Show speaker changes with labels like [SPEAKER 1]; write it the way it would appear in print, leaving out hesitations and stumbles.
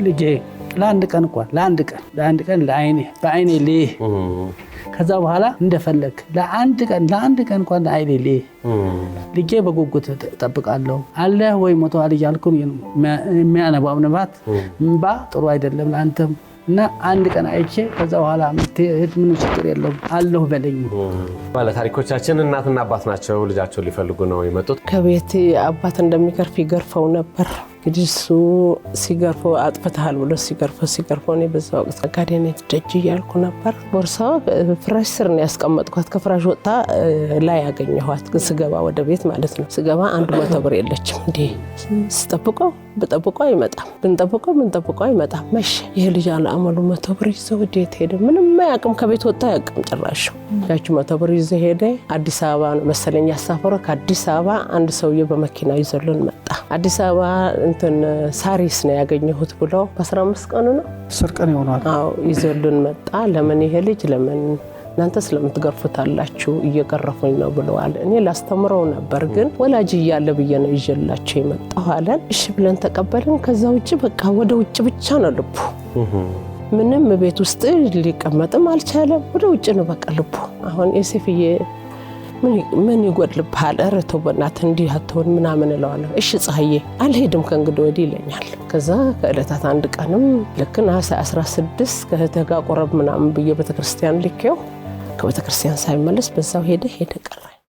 [SPEAKER 1] ልጄ ለአንድ ቀን በአይኔ ልይ ከዛ በኋላ እንደፈለክ ለአንድ ቀን እንኳን አይኔ ልይ ልጄ በጉጉት ተጠብቃለሁ አለ ወይ ሞቷል እያልኩ የሚያነባው ነባት እንባ ጥሩ አይደለም ለአንተም እና አንድ ቀን አይቼ ከዛ በኋላ ምን ችግር የለውም አለሁ በለኝ።
[SPEAKER 2] ባለ ታሪኮቻችን እናትና አባት ናቸው። ልጃቸው ሊፈልጉ ነው የመጡት።
[SPEAKER 3] ከቤት አባት እንደሚገርፍ ይገርፈው ነበር። እንግዲህ እሱ ሲገርፈው አጥፍተሃል ብሎ ሲገርፈው እኔ በዛ ወቅት ጋዴኔ ደጅ እያልኩ ነበር። ቦርሳው ፍራሽ ስር ነው ያስቀመጥኳት። ከፍራሽ ወጣ ላይ ያገኘኋት ስገባ ወደ ቤት ማለት ነው። ስገባ 100 ብር የለችም። እንዴ ብጠብቀው አይመጣም፣ ብንጠብቀው አይመጣም። መሸ። ይሄ ልጅ አለ አመሉ 100 ብር ይዘው ወዴት ሄደ? ምንም አያውቅም፣ ከቤት ወጣ አያውቅም ጭራሽ። ያቺ 100 ብር ይዘው ሄደ። አዲስ አበባ ነው መሰለኝ ያሳፈረው። ከአዲስ አበባ አንድ ሰውዬ በመኪና ይዘልን መጣ። አዲስ አበባ እንትን ሳሪስ ነው ያገኘሁት ብሎ በ15 ቀኑ ነው
[SPEAKER 1] 10 ቀን ይሆናል።
[SPEAKER 3] አዎ ይዘልን መጣ። ለምን ይሄ ልጅ ለምን እናንተ ስለምትገርፉታላችሁ እየቀረፉኝ ነው ብለዋል። እኔ ላስተምረው ነበር ግን ወላጅ እያለ ብዬ ነው ይዤላችሁ የመጣሁ አለን። እሺ ብለን ተቀበልን። ከዛ ውጭ በቃ ወደ ውጭ ብቻ ነው ልቡ። ምንም ቤት ውስጥ ሊቀመጥም አልቻለም። ወደ ውጭ ነው በቃ ልቡ። አሁን የሴፍዬ ምን ይጎድልብሃል? ኧረ ተው በእናትህ እንዲህ አትሆን ምናምን እለዋለሁ። እሺ ፀሐዬ አልሄድም ከእንግዲህ ወዲህ ይለኛል። ከዛ ከዕለታት አንድ ቀንም ልክ ነሐሴ 16 ከእህቴ ጋር ቆረብ ምናምን ብዬ ቤተክርስቲያን ልኬው ከቤተክርስቲያን ሳይመለስ በዛው ሄደ ቀረ።